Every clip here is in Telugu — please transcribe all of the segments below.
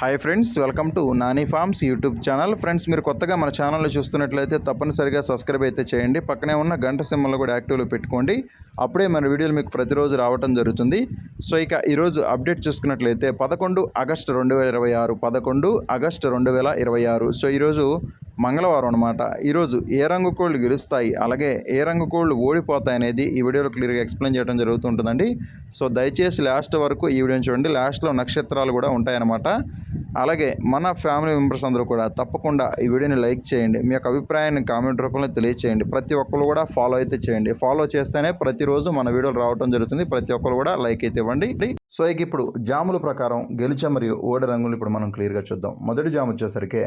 Hi friends, welcome to Nani forms YouTube channel. Friends, మీరు కొత్తగా మన ఛానల్ని చూస్తున్నట్లయితే తప్పనిసరిగా సబ్స్క్రైబ్ అయితే చేయండి. పక్కనే ఉన్న గంట సింబల్ కూడా యాక్టివ్లో పెట్టుకోండి. అప్పుడే మన వీడియోలు మీకు ప్రతిరోజు రావడం జరుగుతుంది. సో ఇక ఈరోజు అప్డేట్ చూసుకున్నట్లయితే 11 ఆగస్టు 2026 11 ఆగస్టు 2026. సో ఈరోజు మంగళవారం అనమాట. ఈరోజు ఏ రంగు కోళ్ళు గెలుస్తాయి, అలాగే ఏ రంగు కోళ్ళు ఓడిపోతాయి అనేది ఈ వీడియోలో క్లియర్గా ఎక్స్ప్లెయిన్ చేయడం జరుగుతుంటుందండి. సో దయచేసి లాస్ట్ వరకు ఈ వీడియోని చూడండి. లాస్ట్లో నక్షత్రాలు కూడా ఉంటాయన్నమాట. అలాగే మన ఫ్యామిలీ మెంబర్స్ అందరూ కూడా తప్పకుండా ఈ వీడియోని లైక్ చేయండి. మీ యొక్క అభిప్రాయాన్ని కామెంట్ రూపంలో తెలియచేయండి. ప్రతి ఒక్కరు కూడా ఫాలో అయితే చేయండి. ఫాలో చేస్తేనే ప్రతిరోజు మన వీడియోలు రావడం జరుగుతుంది. ప్రతి ఒక్కరు కూడా లైక్ అయితే ఇవ్వండి. సో ఇక ఇప్పుడు జాముల ప్రకారం గెలిచే మరియు ఓడి రంగులు ఇప్పుడు మనం క్లియర్గా చూద్దాం. మొదటి జాము వచ్చేసరికి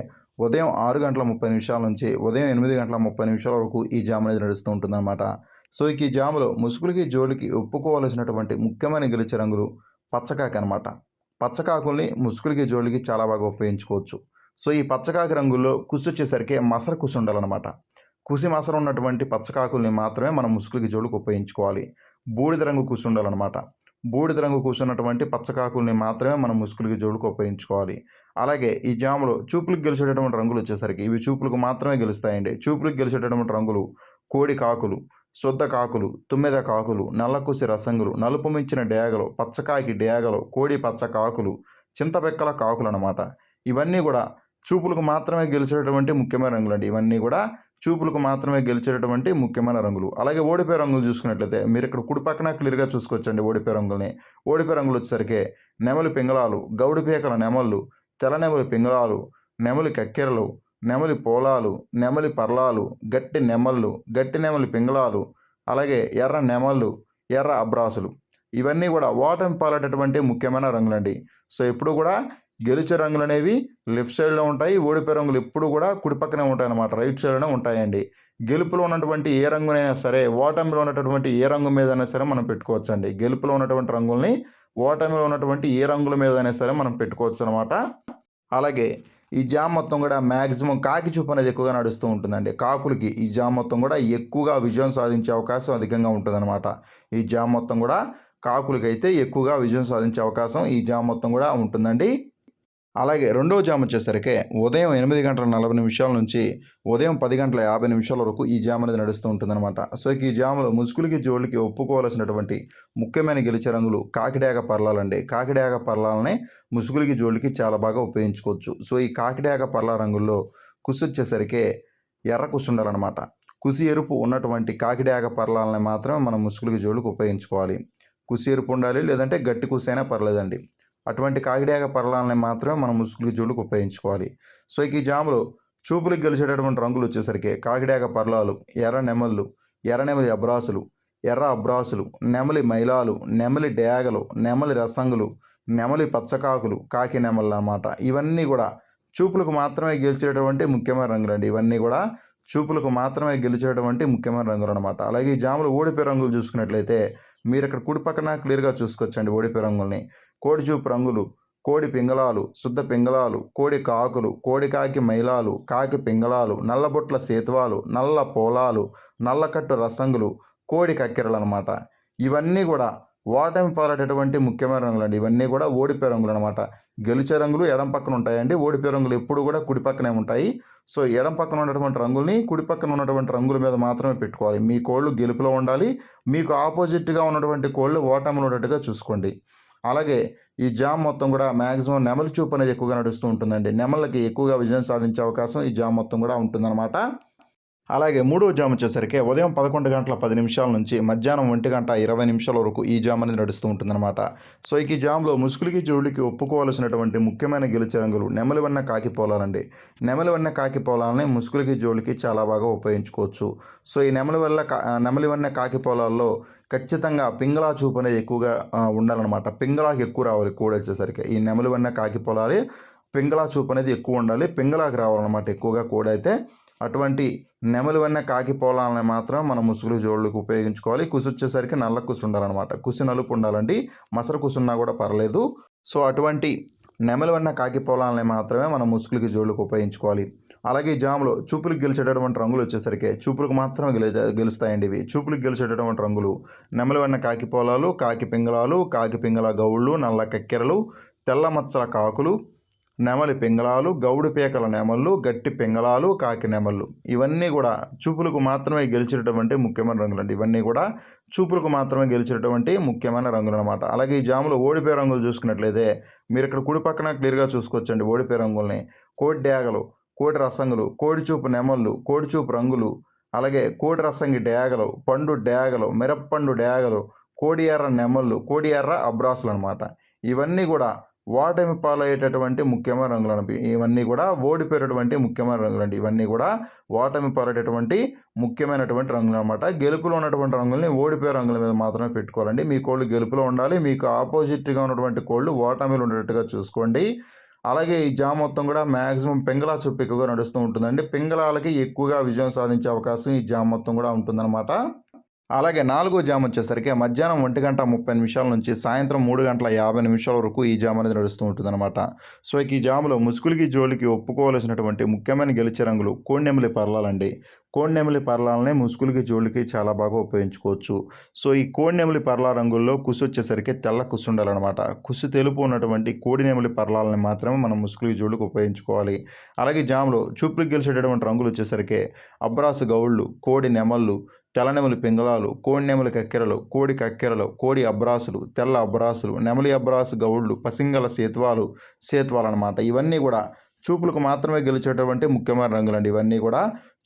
ఉదయం 6:30 నుంచి ఉదయం 8:30 వరకు ఈ జాము అనేది నడుస్తూ ఉంటుందన్నమాట. సో ఇక ఈ జాములో ముసుగులకి జోలికి ఒప్పుకోవాల్సినటువంటి ముఖ్యమైన గెలిచే రంగులు పచ్చకాకి అనమాట. పచ్చకాకుల్ని ముసుగులకి జోలికి చాలా బాగా ఉపయోగించుకోవచ్చు. సో ఈ పచ్చకాకి రంగుల్లో కుసి వచ్చేసరికి మసర కుసి ఉండాలన్నమాట. కుసి మసర ఉన్నటువంటి పచ్చకాకుల్ని మాత్రమే మనం ముసుగులకి జోలికి ఉపయోగించుకోవాలి. బూడిద రంగు కుసి ఉండాలన్నమాట. బూడిద రంగు కూర్చున్నటువంటి పచ్చకాకుల్ని మాత్రమే మనం ముసుగులకి జోలికి ఉపయోగించుకోవాలి. అలాగే ఈ జాములో చూపులకు గెలిచేటటువంటి రంగులు వచ్చేసరికి ఇవి చూపులకు మాత్రమే గెలుస్తాయండి. చూపులకు గెలిచేటటువంటి రంగులు కోడి కాకులు, శుద్ధ కాకులు, తుమ్మెద కాకులు, నల్లకుసి రసంగులు, నలుపు మించిన డేగలు, పచ్చకాకి డేగలు, కోడి పచ్చ కాకులు, చింతపెక్కల కాకులు అన్నమాట. ఇవన్నీ కూడా చూపులకు మాత్రమే గెలిచేటటువంటి ముఖ్యమైన రంగులు అండి. ఇవన్నీ కూడా చూపులకు మాత్రమే గెలిచేటటువంటి ముఖ్యమైన రంగులు. అలాగే ఓడిపోయే రంగులు చూసుకున్నట్లయితే మీరు ఇక్కడ కుడి పక్కన క్లియర్గా చూసుకోవచ్చండి. ఓడిపోయే రంగుల్ని ఓడిపోయే రంగులు వచ్చేసరికి నెమలి పింగళాలు, గౌడి పీకల నెమళ్ళు, తెల్ల నెమలి పింగళాలు, నెమలి కక్కెరలు, నెమలి పోలాలు, నెమలి పర్లాలు, గట్టి నెమళ్ళు, గట్టి నెమలి పింగళాలు, అలాగే ఎర్ర నెమళ్ళు, ఎర్ర అబ్రాసులు, ఇవన్నీ కూడా ఓటమి పాలటటువంటి ముఖ్యమైన రంగులండి. సో ఎప్పుడు కూడా గెలిచే రంగులు అనేవి లెఫ్ట్ సైడ్లో ఉంటాయి. ఓడిపోయే రంగులు ఎప్పుడు కూడా కుడి పక్కనే ఉంటాయి అన్నమాట. రైట్ సైడ్లోనే ఉంటాయండి. గెలుపులో ఉన్నటువంటి ఏ రంగునైనా సరే ఓటమిలో ఉన్నటువంటి ఏ రంగు మీదైనా సరే మనం పెట్టుకోవచ్చండి. గెలుపులో ఉన్నటువంటి రంగుల్ని ఓటమిలో ఉన్నటువంటి ఏ రంగుల మీదైనా సరే మనం పెట్టుకోవచ్చు అనమాట. అలాగే ఈ జామ్ మొత్తం కూడా మ్యాక్సిమం కాకి చూపు అనేది ఎక్కువగా నడుస్తూ ఉంటుందండి. కాకులకి ఈ జామ్ మొత్తం కూడా ఎక్కువగా విజయం సాధించే అవకాశం అధికంగా ఉంటుందన్నమాట. ఈ జామ్ మొత్తం కూడా కాకులకి అయితే ఎక్కువగా విజయం సాధించే అవకాశం ఈ జామ్ మొత్తం కూడా ఉంటుందండి. అలాగే రెండవ జామ్ వచ్చేసరికి ఉదయం 8:40 నుంచి ఉదయం 10:50 వరకు ఈ జామ్ అనేది నడుస్తూ ఉంటుందన్నమాట. సో ఈ జాములో ముసుగులకి జోళ్ళకి ఒప్పుకోవాల్సినటువంటి ముఖ్యమైన గెలిచే రంగులు కాకిడాక పర్లాలండి. కాకిడాక పర్లాలనే ముసుగులకి జోళ్ళకి చాలా బాగా ఉపయోగించుకోవచ్చు. సో ఈ కాకిడాక పర్లా రంగుల్లో కుసి వచ్చేసరికి ఎర్ర కుసి ఉండాలన్నమాట. కుసి ఎరుపు ఉన్నటువంటి కాకిడాక పర్లాలని మాత్రమే మనం ముసుగులకి జోళ్ళకి ఉపయోగించుకోవాలి. కుసి ఎరుపు ఉండాలి, లేదంటే గట్టి కుసి అయినా పర్లేదండి. అటువంటి కాకిడాక పర్లాలని మాత్రమే మనం ముసుగులకి జోళ్ళకి ఉపయోగించుకోవాలి. సో ఈ జాములో చూపులకు గెలిచేటటువంటి రంగులు వచ్చేసరికి కాకిడాక పర్లాలు, ఎర్ర నెమళ్ళు, ఎర్ర నెమలి అబ్రాసులు, ఎర్ర అబ్రాసులు, నెమలి మైలాలు, నెమలి డేగలు, నెమలి రసంగులు, నెమలి పచ్చకాకులు, కాకి నెమళ్ళు అన్నమాట. ఇవన్నీ కూడా చూపులకు మాత్రమే గెలిచేటటువంటి ముఖ్యమైన రంగులండి. ఇవన్నీ కూడా చూపులకు మాత్రమే గెలిచేటటువంటి ముఖ్యమైన రంగులు అనమాట. అలాగే ఈ జాములు ఓడిపోయే రంగులు చూసుకున్నట్లయితే మీరు ఇక్కడ కుడి పక్కన క్లియర్గా చూసుకోవచ్చండి. ఓడిపోయే రంగుల్ని కోడి చూపు రంగులు, కోడి పింగళాలు, శుద్ధ పింగళాలు, కోడి కాకులు, కోడి కాకి మైలాలు, కాకి పింగళాలు, నల్లబొట్ల సేతువాలు, నల్ల పోలాలు, నల్లకట్టు రసంగులు, కోడి కక్కెరలు అనమాట. ఇవన్నీ కూడా ఓటమి పాలటటువంటి ముఖ్యమైన రంగులు అండి. ఇవన్నీ కూడా ఓడిపోయే రంగులు అనమాట. గెలిచే రంగులు ఎడం పక్కన ఉంటాయండి. ఓడిపోయే రంగులు ఎప్పుడు కూడా కుడి పక్కనే ఉంటాయి. సో ఎడం పక్కన ఉన్నటువంటి రంగుల్ని కుడి పక్కన ఉన్నటువంటి రంగుల మీద మాత్రమే పెట్టుకోవాలి. మీ కోళ్ళు గెలుపులో ఉండాలి. మీకు ఆపోజిట్గా ఉన్నటువంటి కోళ్ళు ఓటమిలో ఉన్నట్టుగా చూసుకోండి. అలాగే ఈ జామ్ మొత్తం కూడా మ్యాక్సిమం నెమలి చూపు అనేది ఎక్కువగా నడుస్తూ ఉంటుందండి. నెమళ్ళకి ఎక్కువగా విజయం సాధించే అవకాశం ఈ జామ్ మొత్తం కూడా ఉంటుందన్నమాట. అలాగే మూడవ జామ్ వచ్చేసరికి ఉదయం 11:10 నుంచి మధ్యాహ్నం 1:20 వరకు ఈ జామ్ అనేది నడుస్తూ ఉంటుందన్నమాట. సో ఈ జామ్లో ముసుగులకి జోళ్ళకి ఒప్పుకోవాల్సినటువంటి ముఖ్యమైన గెలిచే రంగులు నెమలి వన్న కాకి పోలాలండి. నెమలి వన్న కాకి పోలాలని ముసుగులకి జోళ్ళకి చాలా బాగా ఉపయోగించుకోవచ్చు. సో ఈ నెమలి వన్న కాకి పోలాల్లో ఖచ్చితంగా పింగళా చూపు అనేది ఎక్కువగా ఉండాలన్నమాట. పింగళాకి ఎక్కువ రావాలి కోడి వచ్చేసరికి. ఈ నెమలి వన్న కాకి పొలాలి పింగళా చూపు అనేది ఎక్కువ ఉండాలి. పింగళాకి రావాలన్నమాట ఎక్కువగా కోడి అయితే. అటువంటి నెమలి వన్న కాకి పోలాలని మాత్రం మనం ముసుగులు జోళ్ళకి ఉపయోగించుకోవాలి. కుసి వచ్చేసరికి నల్ల కుసి ఉండాలన్నమాట. కుసి నలుపు ఉండాలండి. మసర కుసి ఉన్నా కూడా పర్లేదు. సో అటువంటి నెమలి వన్న కాకి పోలాలని మాత్రమే మనం ముసుగులకి జోళ్ళకి ఉపయోగించుకోవాలి. అలాగే ఈ జాములో చూపులకు గెలిచేటటువంటి రంగులు వచ్చేసరికి చూపులకు మాత్రమే గెలుస్తాయండి. ఇవి చూపులకు గెలిచేటటువంటి రంగులు నెమలి వన్న కాకి పోలాలు, కాకి పింగళాలు, కాకి పింగళ గౌళ్ళు, నల్ల కక్కెరలు, తెల్ల మచ్చల కాకులు, నెమలి పింగళాలు, గౌడు పేకల నెమళ్ళు, గట్టి పింగళాలు, కాకి నెమళ్ళు ఇవన్నీ కూడా చూపులకు మాత్రమే గెలిచినటువంటి ముఖ్యమైన రంగులండి. ఇవన్నీ కూడా చూపులకు మాత్రమే గెలిచినటువంటి ముఖ్యమైన రంగులు అనమాట. అలాగే ఈ జాములో ఓడిపోయే రంగులు చూసుకున్నట్లయితే మీరు ఇక్కడ కుడి పక్కన క్లియర్గా చూసుకోవచ్చండి ఓడిపోయే రంగుల్ని. కోడి డేగలు, కోడి రసంగులు, కోడి చూపు నెమళ్ళు, కోడి చూపు రంగులు, అలాగే కోడి రసంగి డేగలు, పండు డేగలు, మిరప్పండు డేగలు, కోడి ఎర్ర నెమళ్ళు, కోడి ఎర్ర అబ్రాసులు అనమాట. ఇవన్నీ కూడా ఓటమి పాలయ్యేటటువంటి ముఖ్యమైన రంగులు ఇవన్నీ కూడా ఓడిపోయేటటువంటి ముఖ్యమైన రంగులండి. ఇవన్నీ కూడా ఓటమి పాలయ్యేటటువంటి ముఖ్యమైనటువంటి రంగులు అనమాట. గెలుపులో ఉన్నటువంటి రంగుల్ని ఓడిపోయే రంగుల మీద మాత్రమే పెట్టుకోవాలండి. మీ కోళ్ళు గెలుపులో ఉండాలి, మీకు ఆపోజిట్గా ఉన్నటువంటి కోళ్ళు ఓటమిలో ఉండేటట్టుగా చూసుకోండి. అలాగే ఈ జామ్ మొత్తం కూడా మ్యాక్సిమం పింగళా చూపు ఎక్కువగా నడుస్తూ ఉంటుందండి. పింగళాలకి ఎక్కువగా విజయం సాధించే అవకాశం ఈ జామ్ మొత్తం కూడా ఉంటుందన్నమాట. అలాగే నాలుగో జామ్ వచ్చేసరికి మధ్యాహ్నం 1:30 నుంచి సాయంత్రం 3:50 వరకు ఈ జామ్ అనేది నడుస్తూ ఉంటుందన్నమాట. సో ఈ జాములో ముసుగులకి జోలికి ఒప్పుకోవాల్సినటువంటి ముఖ్యమైన గెలిచే రంగులు కోడినెమలి పర్లాలండి. కోడినెమలి పర్లాలనే ముసుగులకి జోలికి చాలా బాగా ఉపయోగించుకోవచ్చు. సో ఈ కోడినెమలి పర్లా రంగుల్లో కుసు వచ్చేసరికి తెల్ల కుసు ఉండాలన్నమాట. కుసు తెలుపు ఉన్నటువంటి కోడినెమలి పర్లాలని మాత్రమే మనం ముసుగులకి జోలికి ఉపయోగించుకోవాలి. అలాగే జాములో చూపులకు గెలిచేటటువంటి రంగులు వచ్చేసరికి అబ్రాసు గౌళ్ళు, కోడి నెమళ్ళు, తెల్లనెమలి పింగళాలు, కోడి నెమలి కక్కెరలు, కోడి కక్కెరలు, కోడి అబ్రాసులు, తెల్ల అబ్రాసులు, నెమలి అబ్రాసు గౌళ్ళు, పసింగల సేత్వాలు అనమాట. ఇవన్నీ కూడా చూపులకు మాత్రమే గెలిచేటటువంటి ముఖ్యమైన రంగులండి. ఇవన్నీ కూడా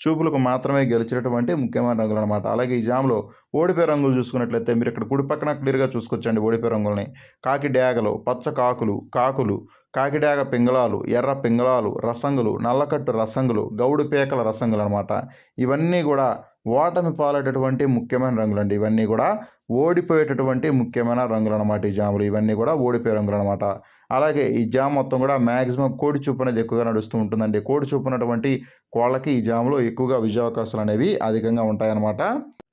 చూపులకు మాత్రమే గెలిచేటటువంటి ముఖ్యమైన రంగులు అనమాట. అలాగే ఈ జామ్లో ఓడిపోయే రంగులు చూసుకున్నట్లయితే మీరు ఇక్కడ కుడి పక్కన క్లియర్గా చూసుకోవచ్చండి ఓడిపోయే రంగుల్ని. కాకి డేగలు, పచ్చ కాకులు, కాకిడాగ పింగళాలు, ఎర్ర పింగళాలు, రసంగులు, నల్లకట్టు రసంగులు, గౌడు పేకల రసంగులు అనమాట. ఇవన్నీ కూడా ఓటమి పాలేటటువంటి ముఖ్యమైన రంగులండి. ఇవన్నీ కూడా ఓడిపోయేటటువంటి ముఖ్యమైన రంగులు అనమాట. ఈ జాములు ఇవన్నీ కూడా ఓడిపోయే రంగులు అనమాట. అలాగే ఈ జామ్ మొత్తం కూడా మ్యాక్సిమం కోడి చూపు అనేది ఎక్కువగా నడుస్తూ ఉంటుందండి. కోడి చూపు ఉన్నటువంటి కోళ్ళకి ఈ జాములో ఎక్కువగా విజయావకాశాలు అనేవి అధికంగా ఉంటాయన్నమాట.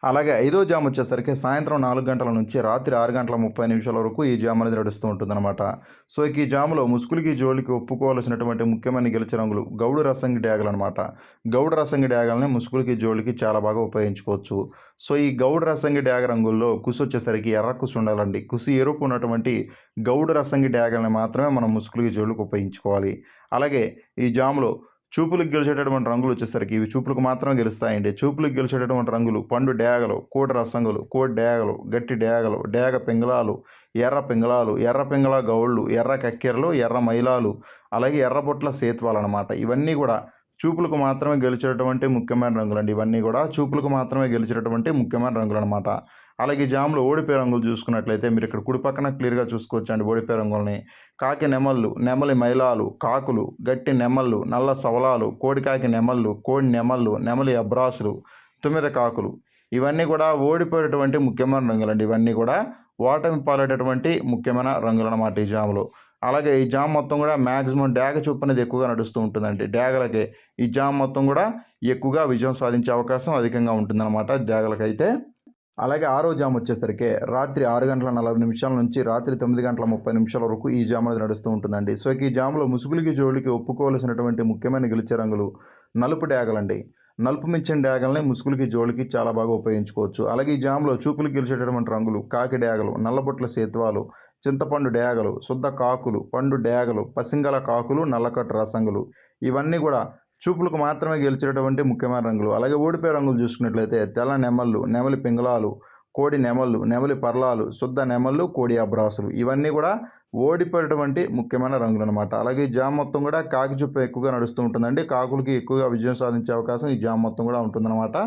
అలాగే ఐదో జామ్ వచ్చేసరికి సాయంత్రం 4 గంటల నుంచి రాత్రి 6:30 వరకు ఈ జామ్ అనేది నడుస్తూ ఉంటుందన్నమాట. సో ఈ జాములో ముసుగులకి జోలికి ఒప్పుకోవాల్సినటువంటి ముఖ్యమైన గెలిచే రంగులు గౌడు రసంగి డ్యాగలు అనమాట. గౌడు రసంగి డ్యాగల్ని ముసుగులకి జోలికి చాలా బాగా ఉపయోగించుకోవచ్చు. సో ఈ గౌడు రసంగి డ్యాగ రంగుల్లో కుసు వచ్చేసరికి ఎర్ర కుసు ఉండాలండి. కుసు ఎరుపు ఉన్నటువంటి గౌడు రసంగి డ్యాగల్ని మాత్రమే మనం ముసుగులకి జోలికి ఉపయోగించుకోవాలి. అలాగే ఈ జాములో చూపులకు గెలిచేటటువంటి రంగులు వచ్చేసరికి ఇవి చూపులకు మాత్రమే గెలుస్తాయండి. చూపులకు గెలిచేటటువంటి రంగులు పండు డేగలు, కోడి రసంగులు, కోడి డేగలు, గట్టి డేగలు, డేగ పింగళాలు, ఎర్ర పింగళ గౌళ్ళు, ఎర్ర కక్కెరలు, ఎర్ర మైలాలు, అలాగే ఎర్రబొట్ల సేత్వాలు అనమాట. ఇవన్నీ కూడా చూపులకు మాత్రమే గెలిచేటటువంటి ముఖ్యమైన రంగులండి. ఇవన్నీ కూడా చూపులకు మాత్రమే గెలిచేటటువంటి ముఖ్యమైన రంగులు అనమాట. అలాగే జామ్లో ఓడిపోయే రంగులు చూసుకున్నట్లయితే మీరు ఇక్కడ కుడి పక్కన క్లియర్గా చూసుకోవచ్చండి ఓడిపోయే రంగుల్ని. కాకి నెమళ్ళు, నెమలి మైలాలు, కాకులు, గట్టి నెమళ్ళు, నల్ల సవలాలు, కోడికాకి నెమళ్ళు, కోడి నెమళ్ళు, నెమలి అబ్రాసులు, తుమ్మెద కాకులు ఇవన్నీ కూడా ఓడిపోయేటటువంటి ముఖ్యమైన రంగులండి. ఇవన్నీ కూడా ఓటమి పాలేటటువంటి ముఖ్యమైన రంగులు అన్నమాట ఈ జాములో. అలాగే ఈ జామ్ మొత్తం కూడా మ్యాక్సిమం డ్యాగ చూపు అనేది ఎక్కువగా నడుస్తూ ఉంటుందండి. డ్యాగలకి ఈ జామ్ మొత్తం కూడా ఎక్కువగా విజయం సాధించే అవకాశం అధికంగా ఉంటుందన్నమాట డ్యాగలకైతే. అలాగే ఆరో జామ్ వచ్చేసరికి రాత్రి 6:40 నుంచి రాత్రి 9:30 వరకు ఈ జామ్ అనేది నడుస్తూ ఉంటుందండి. సో ఈ జామ్లో ముసుగులకి జోలికి ఒప్పుకోవాల్సినటువంటి ముఖ్యమైన గెలిచే రంగులు నలుపు డ్యాగలండి. నలుపు మించిన డ్యాగల్ని ముసుగులకి జోలికి చాలా బాగా ఉపయోగించుకోవచ్చు. అలాగే ఈ జామ్లో చూపులకు గెలిచేటటువంటి రంగులు కాకి డ్యాగలు, నల్లబొట్ల సేత్వాలు, చింతపండు డ్యాగలు, శుద్ధ కాకులు, పండు డ్యాగలు, పసింగల కాకులు, నల్లకట్టు రసంగులు ఇవన్నీ కూడా చూపులకు మాత్రమే గెలిచేటటువంటి ముఖ్యమైన రంగులు. అలాగే ఓడిపోయే రంగులు చూసుకున్నట్లయితే తెల్ల నెమళ్ళు, నెమలి పింగళాలు, కోడి నెమళ్ళు, నెమలి పర్లాలు, శుద్ధ నెమళ్ళు, కోడి అబ్రాసులు ఇవన్నీ కూడా ఓడిపోయేటువంటి ముఖ్యమైన రంగులు అనమాట. అలాగే ఈ జామ్ మొత్తం కూడా కాకి చూపు ఎక్కువగా నడుస్తూ ఉంటుందండి. కాకులకి ఎక్కువగా విజయం సాధించే అవకాశం ఈ జామ్ మొత్తం కూడా ఉంటుందన్నమాట.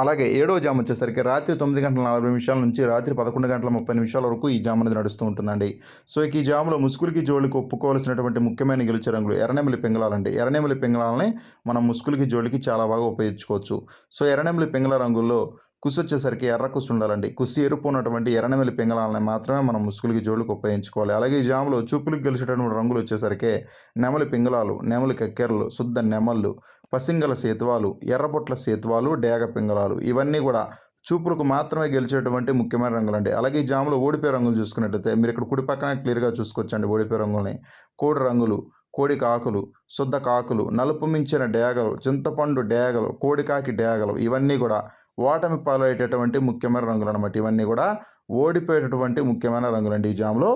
అలాగే ఏడో జామ్ వచ్చేసరికి రాత్రి 9:40 నుంచి రాత్రి 11:30 వరకు ఈ జామ్ అనేది నడుస్తూ ఉంటుందండి. సో ఈ జామ్లో ముసుగులకి జోలికి ఒప్పుకోవాల్సినటువంటి ముఖ్యమైన గెలిచే రంగులు ఎర్రనెమలి పింగళాలండి. ఎర్రనెమలి పింగళాలని మనం ముసుగులకి జోలికి చాలా బాగా ఉపయోగించుకోవచ్చు. సో ఎర్రనెమలి పింగళ రంగుల్లో కుసు వచ్చేసరికి ఎర్ర కుసు ఉండాలండి. కుసి ఎరుపు ఉన్నటువంటి ఎర్రనెమలి పింగళాలని మాత్రమే మనం ముసుగులకి జోలికి ఉపయోగించుకోవాలి. అలాగే ఈ జామ్లో చూపులకు గెలిచేటటువంటి రంగులు వచ్చేసరికి నెమలి పింగళాలు, నెమలి కక్కెరలు, శుద్ధ నెమళ్ళు, పసింగల సేతువాలు, ఎర్రబొట్ల సేతువాలు, డేగ పింగళాలు ఇవన్నీ కూడా చూపులకు మాత్రమే గెలిచేటువంటి ముఖ్యమైన రంగులండి. అలాగే ఈ జామ్లో ఓడిపోయే రంగులు చూసుకున్నట్లయితే మీరు ఇక్కడ కుడి పక్కన క్లియర్గా చూసుకోవచ్చండి ఓడిపోయే రంగుల్ని. కోడి రంగులు, కోడి కాకులు, శుద్ధ కాకులు, నలుపు మించిన డేగలు, చింతపండు డేగలు, కోడికాకి డేగలు ఇవన్నీ కూడా ఓటమి పాలయ్యేటటువంటి ముఖ్యమైన రంగులు అనమాట. ఇవన్నీ కూడా ఓడిపోయేటటువంటి ముఖ్యమైన రంగులండి ఈ జామ్లో.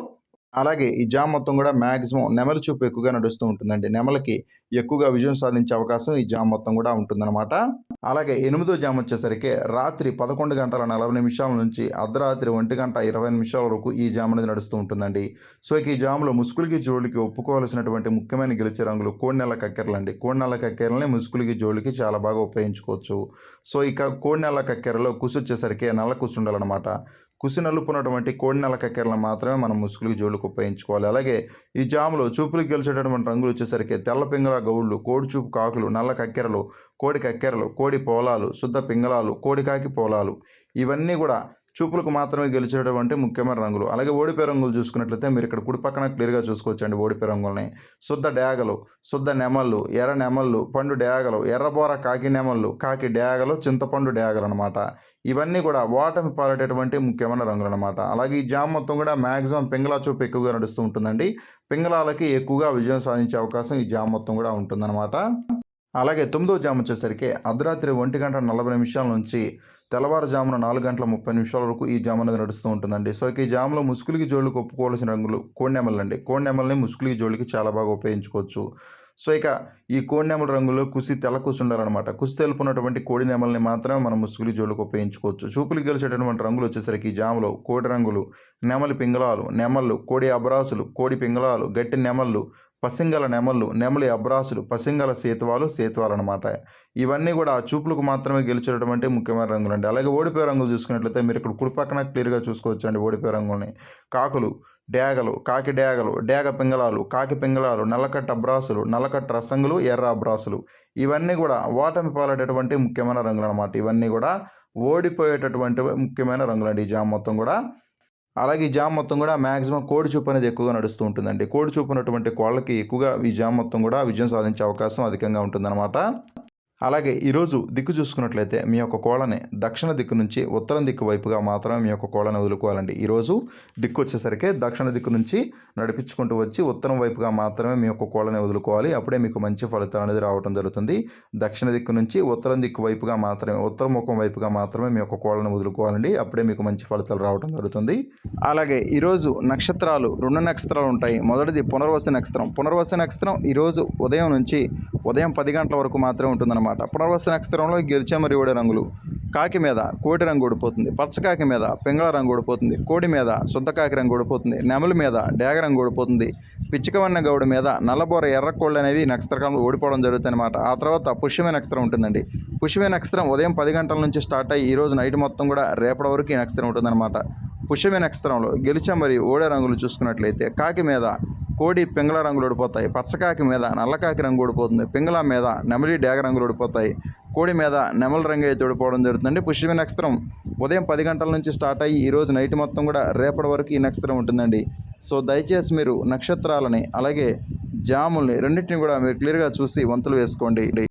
అలాగే ఈ జామ్ మొత్తం కూడా మ్యాక్సిమం నెమలి చూపు ఎక్కువగా నడుస్తూ ఉంటుందండి. నెమలికి ఎక్కువగా విజయం సాధించే అవకాశం ఈ జామ్ మొత్తం కూడా ఉంటుందన్నమాట. అలాగే 8వ జామ్ వచ్చేసరికి రాత్రి 11 గంటల 40 నిమిషాల నుంచి అర్ధరాత్రి 1 గంట 20 నిమిషాల వరకు ఈ జామ్ అనేది నడుస్తూ ఉంటుందండి. సో ఇక ఈ జామ్‌లో ముసుగులకి, జోళ్ళకి ఒప్పుకోవాల్సినటువంటి ముఖ్యమైన గెలిచే రంగులు కోడినెల్ల కక్కెరలండి. కోడినెల్ల కక్కెరలని ముసుగులకి, జోళ్ళకి చాలా బాగా ఉపయోగించుకోవచ్చు. సో ఇక కోడినెల్ల కక్కెరలో కుసు వచ్చేసరికి నల్ల కుసు ఉండాలన్నమాట. కుసి నలుపున్నటువంటి కోడినెల్ల కక్కెరలను మాత్రమే మనం ముసుగులకి, జోళ్ళకి ఉపయోగించుకోవాలి. అలాగే ఈ జామ్‌లో చూపులకు గెలిచేటటువంటి రంగులు వచ్చేసరికి తెల్ల పింగళ గౌళ్ళు, కోడి చూపు కాకులు, నల్ల కక్కెరలు, కోడి కక్కెరలు, కోడి పోలాలు, శుద్ధ పింగళాలు, కోడి కాకి పోలాలు ఇవన్నీ కూడా చూపులకు మాత్రమే గెలిచేటటువంటి ముఖ్యమైన రంగులు. అలాగే ఓడిపోయే రంగులు చూసుకున్నట్లయితే మీరు ఇక్కడ కుడి పక్కన క్లియర్‌గా చూసుకోవచ్చండి ఓడిపోయే రంగుల్ని. శుద్ధ డేగలు, శుద్ధ నెమళ్ళు, ఎర్ర నెమళ్ళు, పండు డేగలు, ఎర్రబోర కాకి నెమళ్ళు, కాకి డేగలు, చింతపండు డేగలనమాట. ఇవన్నీ కూడా ఓటమి పాలైనటువంటి ముఖ్యమైన రంగులనమాట. అలాగే ఈ జామ్ మొత్తం కూడా మ్యాక్సిమం పింగళా చూపు ఎక్కువగా నడుస్తూ ఉంటుందండి. పింగళాలకి ఎక్కువగా విజయం సాధించే అవకాశం ఈ జామ్ మొత్తం కూడా ఉంటుందన్నమాట. అలాగే 9వ జామ్ వచ్చేసరికి అర్ధరాత్రి 1 గంట 40 నిమిషాల నుంచి తెల్లవారుజామున 4 గంటల 30 నిమిషాల వరకు ఈ జామ్ అనేది నడుస్తూ ఉంటుందండి. సో ఇక ఈ జామ్‌లో ముసుగులకి, జోళ్ళకి ఒప్పుకోవాల్సిన రంగులు కోడినెమలండి. కోడినెమలని ముసుగులకి, జోళ్ళకి చాలా బాగా ఉపయోగించుకోవచ్చు. సో ఇక ఈ కోడినెమల రంగులో కుసి తెల్ల కుసి ఉండాలన్నమాట. కుసి తెలుపున్నటువంటి కోడి నెమలని మాత్రమే మనం ముసుగులకి, జోళ్ళకి ఉపయోగించుకోవచ్చు. చూపులకు గెలిచేటటువంటి రంగులు వచ్చేసరికి ఈ జామ్‌లో కోడి రంగులు, నెమలి పింగళాలు, నెమళ్ళు, కోడి అబ్రాసులు, కోడి పింగళాలు, గట్టి నెమళ్ళు, పసింగల నెమళ్ళు, నెమలి అబ్రాసులు, పసింగల సేతువాలనమాట. ఇవన్నీ కూడా చూపులకు మాత్రమే గెలిచేటటువంటి ముఖ్యమైన రంగులండి. అలాగే ఓడిపోయే రంగులు చూసుకున్నట్లయితే మీరు ఇక్కడ కుడి పక్కన క్లియర్‌గా చూసుకోవచ్చండి ఓడిపోయే రంగుల్ని. కాకులు, డేగలు, కాకి డేగలు, డేగ పింగళాలు, కాకి పింగళాలు, నల్లకట్ట అబ్రాసులు, నల్లకట్ట రసంగులు, ఎర్ర అబ్రాసులు ఇవన్నీ కూడా ఓటమి పాలైనటువంటి ముఖ్యమైన రంగులనమాట. ఇవన్నీ కూడా ఓడిపోయేటటువంటి ముఖ్యమైన రంగులండి ఈ జామ్ మొత్తం కూడా. అలాగే ఈ జామ్ మొత్తం కూడా మ్యాక్సిమం కోడి చూపు అనేది ఎక్కువగా నడుస్తూ ఉంటుందండి. కోడి చూపు ఉన్నటువంటి కోళ్ళకి ఎక్కువగా ఈ జామ్ మొత్తం కూడా విజయం సాధించే అవకాశం అధికంగా ఉంటుందన్నమాట. అలాగే ఈరోజు దిక్కు చూసుకున్నట్లయితే మీ యొక్క కోళ్ళని దక్షిణ దిక్కు నుంచి ఉత్తరం దిక్కు వైపుగా మాత్రమే మీ యొక్క కోళ్ళని వదులుకోవాలండి. ఈరోజు దిక్కు వచ్చేసరికి దక్షిణ దిక్కు నుంచి నడిపించుకుంటూ వచ్చి ఉత్తరం వైపుగా మాత్రమే మీ యొక్క కోళ్ళని వదులుకోవాలి. అప్పుడే మీకు మంచి ఫలితాలు అనేది రావడం జరుగుతుంది. దక్షిణ దిక్కు నుంచి ఉత్తరం దిక్కు వైపుగా మాత్రమే, ఉత్తర ముఖం వైపుగా మాత్రమే మీ యొక్క కోళ్ళని వదులుకోవాలండి. అప్పుడే మీకు మంచి ఫలితాలు రావడం జరుగుతుంది. అలాగే ఈరోజు నక్షత్రాలు 2 నక్షత్రాలు ఉంటాయి. మొదటిది పునర్వసు నక్షత్రం. పునర్వసు నక్షత్రం ఈరోజు ఉదయం 10 గంటల వరకు మాత్రమే ఉంటుందన్నమాట. పునర్వసు నక్షత్రంలో గెలిచే మరియు ఓడే రంగులు కాకి మీద కోటి రంగు ఓడిపోతుంది, పచ్చకాకి మీద పింగళ రంగు ఓడిపోతుంది, కోడి మీద శుద్ధకాకి రంగు ఓడిపోతుంది, నెమలి మీద డేగ రంగు ఓడిపోతుంది, పిచ్చికవన్న గౌడ మీద నల్లబోర ఎర్ర కోళ్ళు అనేవి నక్షత్రాలు ఓడిపోవడం జరుగుతుంది అనమాట. ఆ తర్వాత పుష్యమే నక్షత్రం ఉంటుందండి. పుష్యమే నక్షత్రం ఉదయం 10 గంటల నుంచి స్టార్ట్ అయ్యి ఈరోజు నైట్ మొత్తం కూడా రేపటి వరకు ఈ నక్షత్రం ఉంటుందన్నమాట. పుష్యమే నక్షత్రంలో గెలిచే మరియు ఓడే రంగులు చూసుకున్నట్లయితే కాకి మీద కోడి పింగళ రంగులు ఓడిపోతాయి, పచ్చకాకి మీద నల్లకాకి రంగు ఓడిపోతుంది, పింగళ మీద నెమలి డేగ రంగులు ఓడిపోతాయి, కోడి మీద నెమలి రంగు అయితే ఓడిపోవడం జరుగుతుందండి. పుష్యమి నక్షత్రం ఉదయం 10 గంటల నుంచి స్టార్ట్ అయ్యి ఈరోజు నైట్ మొత్తం కూడా రేపటి వరకు ఈ నక్షత్రం ఉంటుందండి. సో దయచేసి మీరు నక్షత్రాలని అలాగే జాముల్ని రెండింటిని కూడా మీరు క్లియర్గా చూసి వంతులు వేసుకోండి.